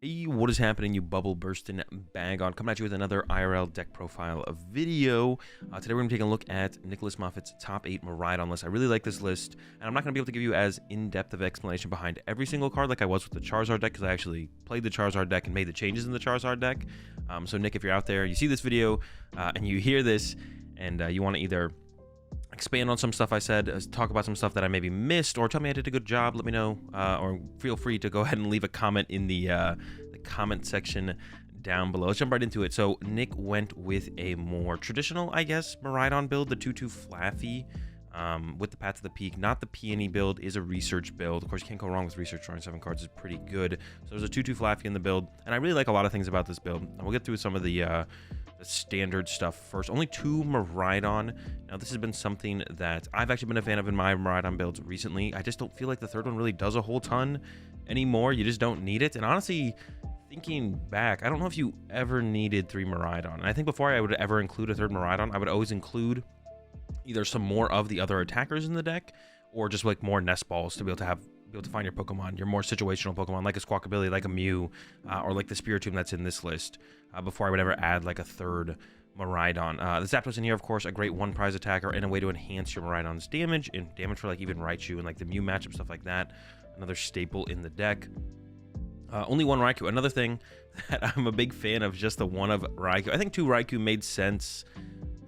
Hey, what is happening, you bubble bursting bag on? Coming at you with another IRL deck profile of video. Today we're going to take a look at Nicholas Moffit's top 8 Maridon list. I really like this list, and I'm not going to be able to give you as in-depth of explanation behind every single card like I was with the Charizard deck, because I actually played the Charizard deck and made the changes in the Charizard deck. So Nick, if you're out there, you see this video, and you hear this, and you want to either expand on some stuff I said, talk about some stuff that I maybe missed, or tell me I did a good job, let me know, or feel free to go ahead and leave a comment in the comment section down below. Let's jump right into it. So Nick went with a more traditional, I guess, Maridon build, the 2/2 Flaffy, with the Path to the Peak. Not the Peony build, is a research build. Of course, you can't go wrong with research. Drawing 7 cards is pretty good. So there's a 2/2 Flaffy in the build, and I really like a lot of things about this build. And we'll get through some of the standard stuff first. Only 2 Maridon. Now, this has been something that I've actually been a fan of in my Maridon builds recently. I just don't feel like the third one really does a whole ton anymore. You just don't need it. And honestly, thinking back, I don't know if you ever needed 3 Maridon. And I think before I would ever include a third Maridon, I would always include either some more of the other attackers in the deck, or just like more nest balls to be able to find your Pokemon, your more situational Pokemon, like a Squawkabilly, like a Mew, or like the Spiritomb that's in this list, before I would ever add like a third Maridon. The Zapdos in here, of course, a great one prize attacker and a way to enhance your Maridon's damage, and damage for like even Raichu and like the Mew matchup, stuff like that. Another staple in the deck. Only 1 Raikou. Another thing that I'm a big fan of, just the one of Raikou. I think 2 Raikou made sense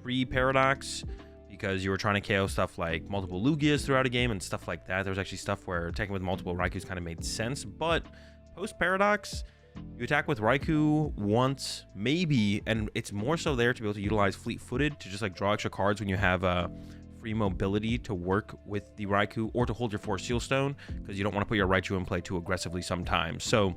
pre-Paradox, because you were trying to KO stuff like multiple Lugias throughout a game and stuff like that. There was actually stuff where attacking with multiple Raikous kind of made sense, but post-Paradox, you attack with Raikou once, maybe, and it's more so there to be able to utilize Fleet-Footed to just like draw extra cards when you have free mobility to work with the Raikou, or to hold your 4 Seal Stone, because you don't want to put your Raichu in play too aggressively sometimes. So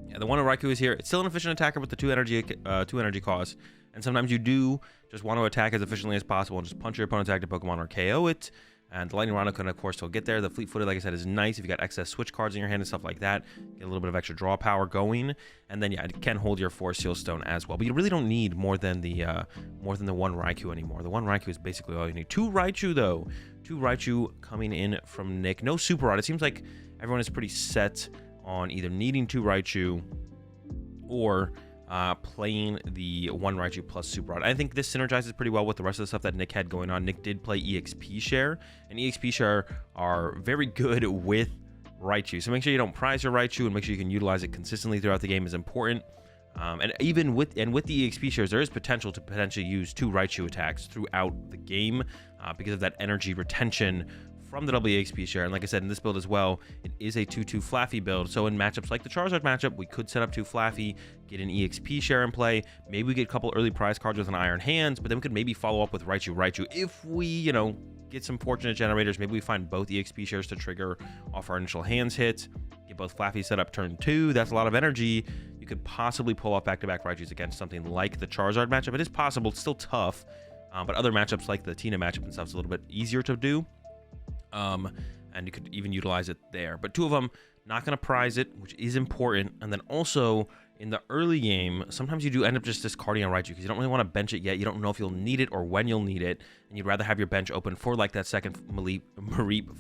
yeah, the one of Raikou is here. It's still an efficient attacker with the 2 energy cost, and sometimes you do just want to attack as efficiently as possible and just punch your opponent's active Pokemon or KO it. And the Lightning Rondo can, of course, still get there. The Fleet-Footed, like I said, is nice if you got excess switch cards in your hand and stuff like that. Get a little bit of extra draw power going, and then yeah, it can hold your 4 Seal Stone as well. But you really don't need more than the 1 Raikou anymore. The 1 Raikou is basically all you need. 2 Raichu though. 2 Raichu coming in from Nick. No Super Rod. It seems like everyone is pretty set on either needing 2 Raichu or playing the 1 Raichu plus Super Rod. I think this synergizes pretty well with the rest of the stuff that Nick had going on. Nick did play EXP Share, and EXP Share are very good with Raichu. So make sure you don't prize your Raichu, and make sure you can utilize it consistently throughout the game is important. And even with the EXP shares, there is potential to potentially use 2 Raichu attacks throughout the game, because of that energy retention from the WEXP share. And like I said, in this build as well, it is a 2/2 Flaffy build. So in matchups like the Charizard matchup, we could set up 2 Flaffy, get an EXP share in play. Maybe we get a couple early prize cards with an Iron Hands, but then we could maybe follow up with Raichu if we, you know, get some fortunate generators. Maybe we find both EXP shares to trigger off our initial hands hit. Get both Flaffy set up turn 2. That's a lot of energy. You could possibly pull off back-to-back Raichus against something like the Charizard matchup. It is possible. It's still tough. But other matchups like the Tina matchup and stuff is a little bit easier to do. And you could even utilize it there. But 2 of them, not going to prize it, which is important. And then also, in the early game, sometimes you do end up just discarding a Raichu because you don't really want to bench it yet. You don't know if you'll need it or when you'll need it, and you'd rather have your bench open for like that second Mareep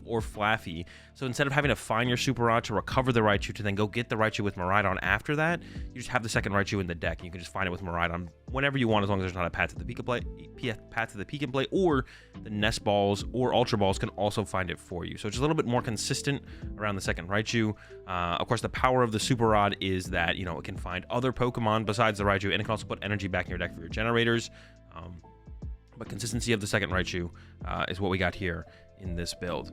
or Flaffy. So instead of having to find your Super Rod to recover the Raichu to then go get the Raichu with Maridon after that, you just have the second Raichu in the deck, and you can just find it with Maridon whenever you want, as long as there's not a Path to the Peak in play, or the Nest Balls or Ultra Balls can also find it for you. So it's just a little bit more consistent around the second Raichu. Of course, the power of the Super Rod is that, you know, it can find other Pokemon besides the Raichu, and it can also put energy back in your deck for your generators. But consistency of the second Raichu is what we got here in this build.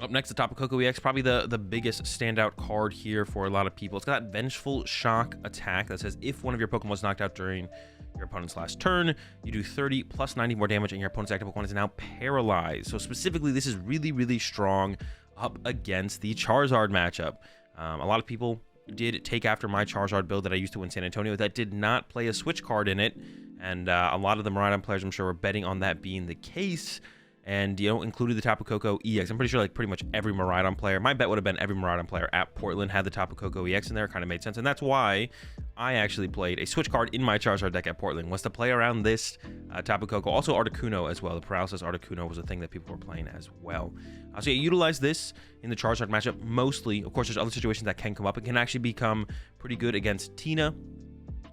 Up next, the Tapu Koko EX, probably the biggest standout card here for a lot of people. It's got that Vengeful Shock attack that says if one of your Pokemon was knocked out during your opponent's last turn, you do 30 plus 90 more damage, and your opponent's active Pokemon is now paralyzed. So specifically, this is really, really strong up against the Charizard matchup. A lot of people did take after my Charizard build that I used to win San Antonio that did not play a switch card in it, and a lot of the Maridon players, I'm sure, were betting on that being the case, and, you know, included the Tapu Koko EX. I'm pretty sure like pretty much every Maridon player, my bet would have been every Maridon player at Portland had the Tapu Koko EX in there. It kind of made sense, and that's why I actually played a switch card in my Charizard deck at Portland was to play around this Tapu Koko, also Articuno as well. The Paralysis Articuno was a thing that people were playing as well. So yeah, utilize this in the Charizard matchup mostly. Of course, there's other situations that can come up. It can actually become pretty good against Tina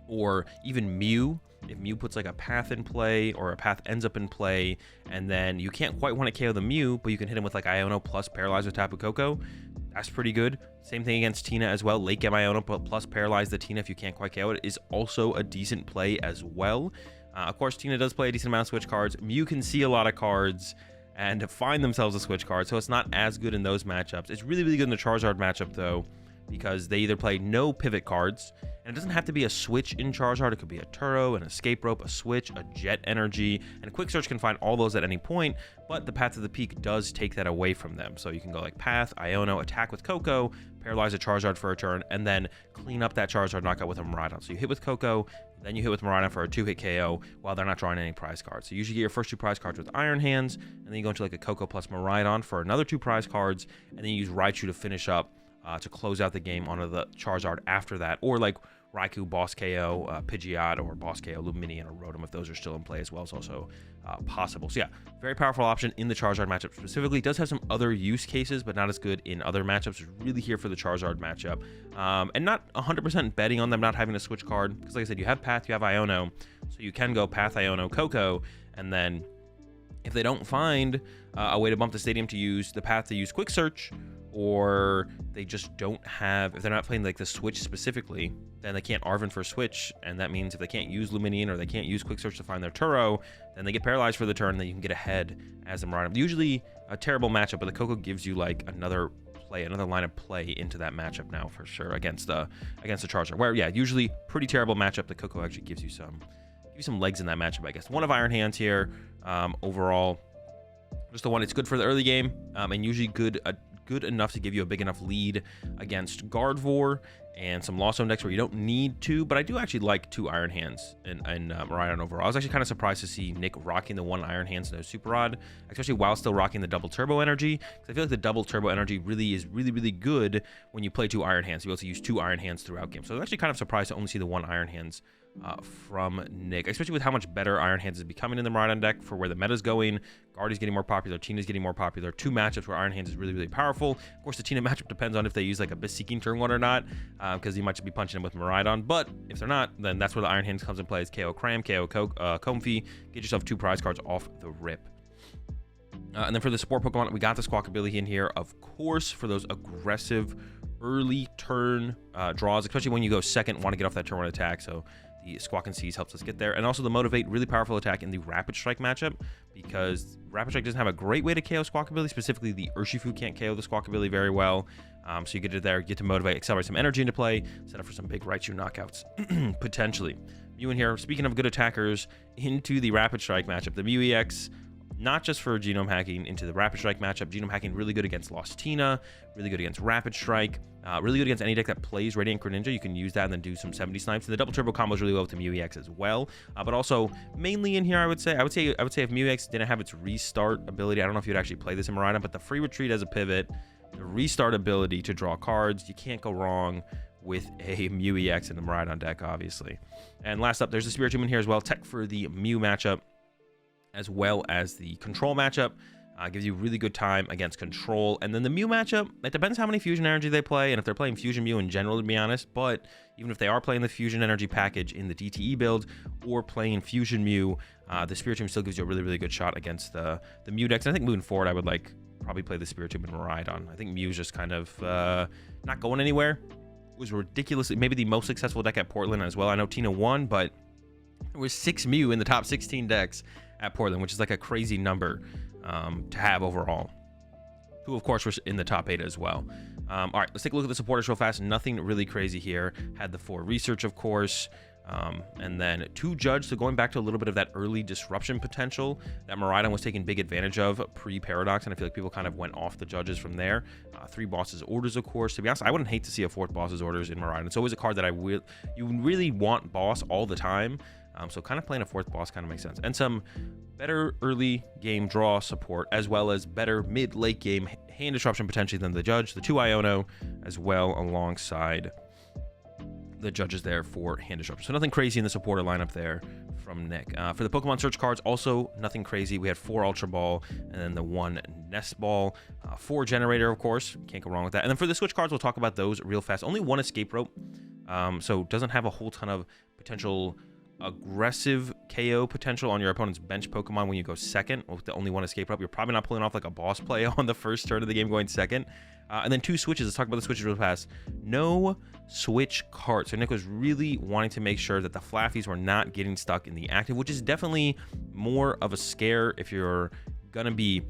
or even Mew. If Mew puts like a path in play, or a path ends up in play, and then you can't quite want to KO the Mew, but you can hit him with like Iono plus Paralyze with Tapu Koko. That's pretty good. Same thing against Tina as well. Late game Iono plus Paralyze the Tina if you can't quite KO it is also a decent play as well. Of course, Tina does play a decent amount of switch cards. Mew can see a lot of cards and find themselves a switch card, so it's not as good in those matchups. It's really, really good in the Charizard matchup though, because they either play no pivot cards, and it doesn't have to be a switch in Charizard. It could be a Turo, an Escape Rope, a switch, a Jet Energy, and Quick Search can find all those at any point, but the Path to the Peak does take that away from them. So you can go like Path, Iono, attack with Koko, paralyze a Charizard for a turn, and then clean up that Charizard knockout with a Maridon. So you hit with Koko, then you hit with Maridon for a 2-hit KO while they're not drawing any prize cards. So you usually get your first 2 prize cards with Iron Hands, and then you go into like a Koko plus Maridon for another 2 prize cards, and then you use Raichu to finish up to close out the game onto the Charizard after that, or like Raikou, Boss KO, Pidgeot, or Boss KO, Lumineon, or Rotom, if those are still in play as well, is also possible. So yeah, very powerful option in the Charizard matchup specifically. It does have some other use cases, but not as good in other matchups. It's really here for the Charizard matchup. And not 100% betting on them not having a switch card, because like I said, you have Path, you have Iono, so you can go Path, Iono, Koko, and then if they don't find a way to bump the stadium to use the Path to use Quick Search, or they just don't have, if they're not playing like the switch specifically, then they can't Arven for switch, and that means if they can't use Lumineon or they can't use Quick Search to find their Turo, then they get paralyzed for the turn, and then you can get ahead as a Maridon. Usually a terrible matchup, but the Koko gives you like another line of play into that matchup now for sure against the Charizard. Where yeah, usually pretty terrible matchup. The Koko actually gives you some legs in that matchup, I guess. One of Iron Hands here. Overall, just the one. It's good for the early game, and usually good enough to give you a big enough lead against Gardevoir and some Lost Zone decks where you don't need to, but I do actually like 2 Iron Hands and Maridon overall. I was actually kind of surprised to see Nick rocking the 1 Iron Hands, no Super Rod, especially while still rocking the double Turbo Energy, because I feel like the double Turbo Energy really is really good when you play 2 Iron Hands. You'll be able to use 2 Iron Hands throughout game. So I was actually kind of surprised to only see the 1 Iron Hands from Nick, especially with how much better Iron Hands is becoming in the Maridon deck for where the meta's going. Guardy's getting more popular, Tina's getting more popular. 2 matchups where Iron Hands is really powerful. Of course, the Tina matchup depends on if they use like a Beseeching turn 1 or not, because you might just be punching him with Maridon. But if they're not, then that's where the Iron Hands comes in play. It's KO Cram, KO Comfey. Get yourself 2 prize cards off the rip. And then for the support Pokemon, we got the Squawkabilly in here, of course, for those aggressive early turn draws, especially when you go second, want to get off that turn 1 attack. So the Squawk and Seize helps us get there. And also the Motivate, really powerful attack in the Rapid Strike matchup, because Rapid Strike doesn't have a great way to KO Squawkabilly. Specifically, the Urshifu can't KO the Squawkabilly very well. So you get it there, get to Motivate, accelerate some energy into play, set up for some big Raichu knockouts, potentially. Mew in here, speaking of good attackers, into the Rapid Strike matchup, the Mew EX, not just for Genome Hacking into the Rapid Strike matchup. Genome Hacking really good against Lost Tina, really good against Rapid Strike, really good against any deck that plays Radiant Greninja. You can use that and then do some 70 snipes. And the double turbo combos really well with the Mew EX as well. But also mainly in here, I would say if Mew EX didn't have its restart ability, I don't know if you'd actually play this in Maridon, but the free retreat as a pivot, the restart ability to draw cards, you can't go wrong with a Mew EX in the Maridon deck, obviously. And last up, there's the Spiritomb in here as well. Tech for the Mew matchup, as well as the Control matchup. Gives you really good time against Control. And then the Mew matchup, it depends how many Fusion Energy they play, and if they're playing Fusion Mew in general, to be honest. But even if they are playing the Fusion Energy package in the DTE build, or playing Fusion Mew, the Spiritomb still gives you a really good shot against the Mew decks. And I think moving forward, I would probably play the Spiritomb and Maridon. I think Mew's just kind of not going anywhere. It was ridiculously, maybe the most successful deck at Portland as well. I know Tina won, but there was 6 Mew in the top 16 decks at Portland, which is like a crazy number to have overall. 2, of course, were in the top 8 as well. All right, let's take a look at the supporters real fast. Nothing really crazy here. Had the 4 research, of course, and then 2 judge. So going back to a little bit of that early disruption potential that Maridon was taking big advantage of pre-Paradox, and I feel like people kind of went off the judges from there. 3 bosses orders, of course. To be honest, I wouldn't hate to see a 4th bosses orders in Maridon. It's always a card that you really want boss all the time. So kind of playing a 4th boss kind of makes sense. And some better early game draw support, as well as better mid-late game hand disruption potentially than the judge. The 2 Iono as well alongside the judges there for hand disruption. So nothing crazy in the supporter lineup there from Nick. For the Pokemon search cards, also nothing crazy. We had 4 Ultra Ball and then the 1 Nest Ball, 4 Generator, of course. Can't go wrong with that. And then for the switch cards, we'll talk about those real fast. Only 1 Escape Rope, so doesn't have a whole ton of potential aggressive KO potential on your opponent's bench Pokemon when you go second with the only 1 Escape Rope. You're probably not pulling off like a boss play on the first turn of the game going second. And then 2 switches. Let's talk about the switches real fast. No switch cards. So Nick was really wanting to make sure that the Flaffies were not getting stuck in the active, which is definitely more of a scare if you're going to be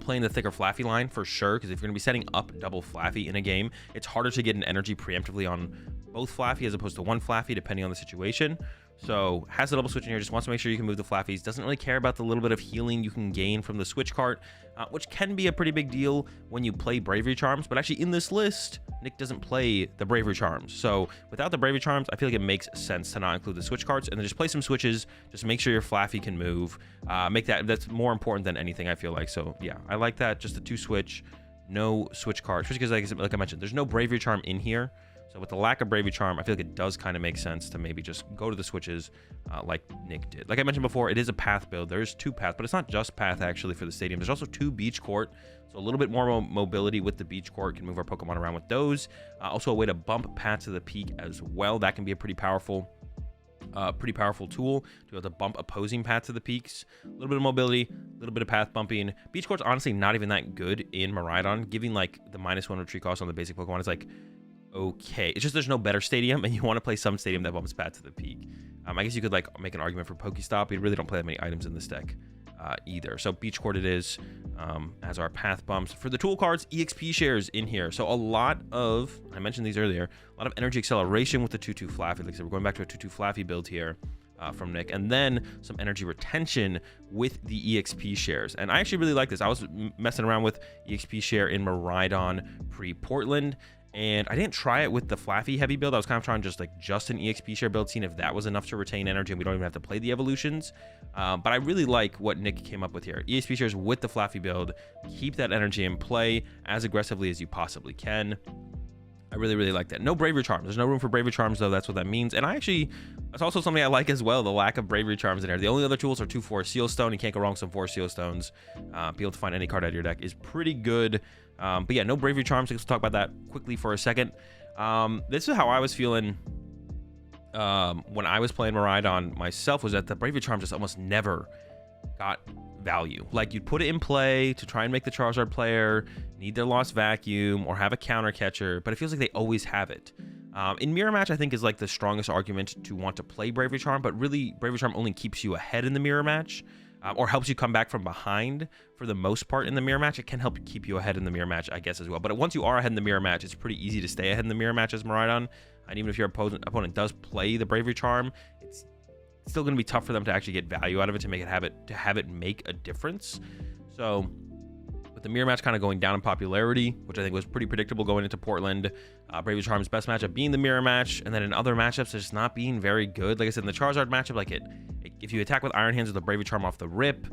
playing the thicker Flaffy line for sure, because if you're going to be setting up double Flaffy in a game, it's harder to get an energy preemptively on both Flaffy as opposed to 1 Flaffy, depending on the situation. So has the double switch in here, just wants to make sure you can move the Flaffies. Doesn't really care about the little bit of healing you can gain from the switch cart, which can be a pretty big deal when you play Bravery Charms. But actually in this list, Nick doesn't play the Bravery Charms. So without the Bravery Charms, I feel like it makes sense to not include the switch carts and then just play some switches. Just make sure your Flaffy can move. That's more important than anything, I feel like. So yeah, I like that. Just the 2 switch, no switch cards. Just because like I mentioned, there's no Bravery Charm in here. So with the lack of Bravery Charm, I feel like it does kind of make sense to maybe just go to the switches like Nick did. Like I mentioned before, it is a path build. There's 2 paths, but it's not just path actually for the stadium. There's also 2 beach court. So a little bit more mobility with the beach court. Can move our Pokemon around with those. Also a way to bump path to the peak as well. That can be a pretty powerful tool to be able to bump opposing path to the peaks. A little bit of mobility, a little bit of path bumping. Beach court's honestly not even that good in Maridon. Giving like the -1 retreat cost on the basic Pokemon is like okay. It's just there's no better stadium, and you want to play some stadium that bumps path to the peak. I guess you could like make an argument for Pokestop. We really don't play that many items in this deck either. So beach court it is as our path bumps. For the tool cards, EXP shares in here. So a lot of, I mentioned these earlier, a lot of energy acceleration with the 2/2 Flaffy. Like I said, we're going back to a 2/2 Flaffy build here from Nick. And then some energy retention with the EXP shares. And I actually really like this. I was messing around with EXP share in Maridon pre-Portland. And I didn't try it with the Flaffy heavy build. I was kind of trying just an EXP share build, seeing if that was enough to retain energy and we don't even have to play the evolutions. But I really like what Nick came up with here. EXP shares with the Flaffy build. Keep that energy in play as aggressively as you possibly can. I really, really like that. No Bravery Charms. There's no room for Bravery Charms, though. That's what that means. And that's also something I like as well, the lack of Bravery Charms in there. The only other tools are 2 Forest Seal Stone. You can't go wrong with some Forest Seal Stones. Be able to find any card out of your deck is pretty good. But yeah, no Bravery Charms. Let's talk about that quickly for a second. This is how I was feeling when I was playing Maridon myself, was that the Bravery Charms just almost never got value. Like you'd put it in play to try and make the Charizard player need their Lost Vacuum or have a counter catcher, but it feels like they always have it. In Mirror Match, I think is like the strongest argument to want to play Bravery Charm, but really Bravery Charm only keeps you ahead in the Mirror Match. Or helps you come back from behind for the most part in the mirror match. It can help keep you ahead in the mirror match, I guess, as well. But once you are ahead in the mirror match, it's pretty easy to stay ahead in the mirror match as Maridon. And even if your opponent does play the Bravery Charm, it's still going to be tough for them to actually get value out of it to make it have it make a difference. So with the mirror match kind of going down in popularity, which I think was pretty predictable going into Portland, Bravery Charm's best matchup being the mirror match, and then in other matchups, it's just not being very good. Like I said, in the Charizard matchup, if you attack with Iron Hands with a Bravery Charm off the rip,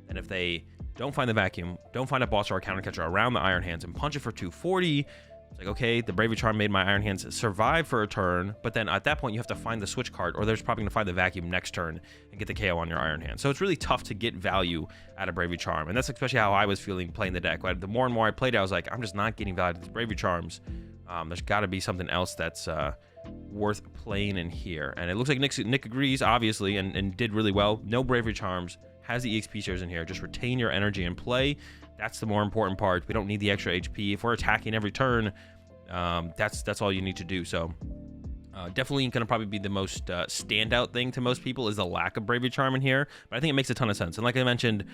and if they don't find the vacuum, don't find a boss or a counter catcher around the Iron Hands and punch it for 240, it's like, okay, the Bravery Charm made my Iron Hands survive for a turn, but then at that point you have to find the switch card, or there's probably going to find the vacuum next turn and get the KO on your Iron Hands. So it's really tough to get value out of Bravery Charm, and that's especially how I was feeling playing the deck. The more and more I played it, I was like, I'm just not getting value out of these Bravery Charms. There's got to be something else that's worth playing in here. And it looks like Nick agrees, obviously, and did really well. No Bravery Charms, has the EXP shares in here. Just retain your energy and play. That's the more important part. We don't need the extra HP. If we're attacking every turn, that's all you need to do. So definitely going to probably be the most standout thing to most people is the lack of Bravery Charm in here. But I think it makes a ton of sense. And like I mentioned,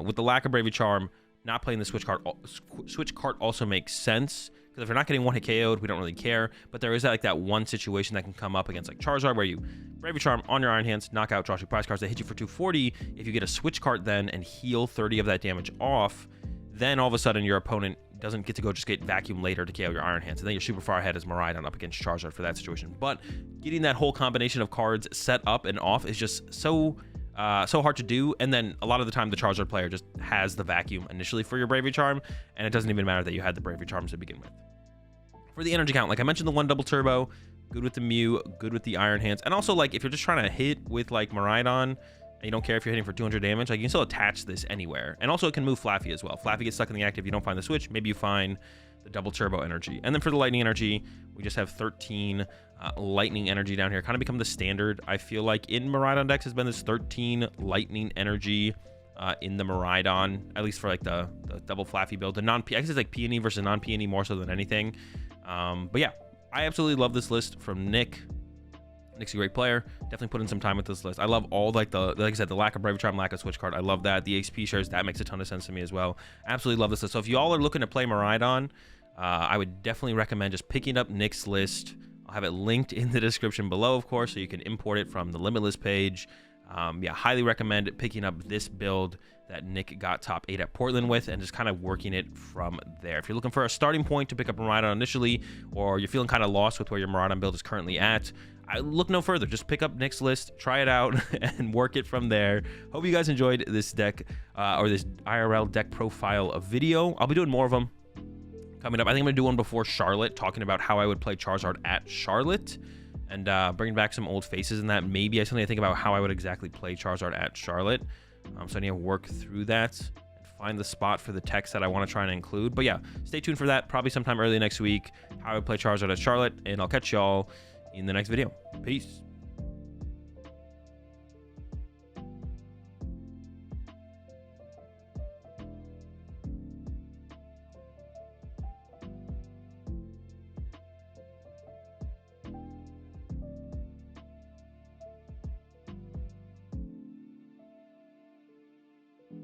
with the lack of Bravery Charm, not playing the switch cart also makes sense. Because if you're not getting one hit KO'd, we don't really care. But there is that one situation that can come up against like Charizard where you Bravery Charm on your Iron Hands, knock out, draw 2 prize cards that hit you for 240. If you get a switch cart then and heal 30 of that damage off, then all of a sudden your opponent doesn't get to go just get vacuum later to KO your Iron Hands. And then you're super far ahead as Maridon up against Charizard for that situation. But getting that whole combination of cards set up and off is just so hard to do. And then a lot of the time the Charizard player just has the vacuum initially for your Bravery Charm, and it doesn't even matter that you had the Bravery Charms to begin with. For the energy count, like I mentioned, the 1 double turbo, good with the Mew, good with the Iron Hands. And also, like, if you're just trying to hit with, like, Maridon, and you don't care if you're hitting for 200 damage, like, you can still attach this anywhere. And also, it can move Flaffy as well. Flaffy gets stuck in the active, you don't find the switch, maybe you find the double turbo energy. And then for the lightning energy, we just have 13 lightning energy down here. Kind of become the standard, I feel like, in Maridon decks has been this 13 lightning energy in the Maridon, at least for like the double Flaffy build. The I guess it's like peony versus non-peony more so than anything. But yeah, I absolutely love this list from Nick. Nick's a great player. Definitely put in some time with this list. I love all like I said, the lack of Brave Charm, lack of Switch card. I love that. The XP shares, that makes a ton of sense to me as well. Absolutely love this list. So if you all are looking to play Maridon, I would definitely recommend just picking up Nick's list. I'll have it linked in the description below, of course, so you can import it from the Limitless page. Yeah, highly recommend picking up this build that Nick got top 8 at Portland with and just kind of working it from there. If you're looking for a starting point to pick up Maridon initially, or you're feeling kind of lost with where your Maridon build is currently at, I look no further. Just pick up Nick's list, try it out, and work it from there. Hope you guys enjoyed this deck, or this IRL deck profile video. I'll be doing more of them coming up. I think I'm going to do one before Charlotte, talking about how I would play Charizard at Charlotte, and bringing back some old faces in that. Maybe I something to think about how I would exactly play Charizard at Charlotte. So I need to work through that and find the spot for the text that I want to try and include. But yeah, stay tuned for that. Probably sometime early next week, how I would play Charizard at Charlotte, and I'll catch y'all in the next video. Peace.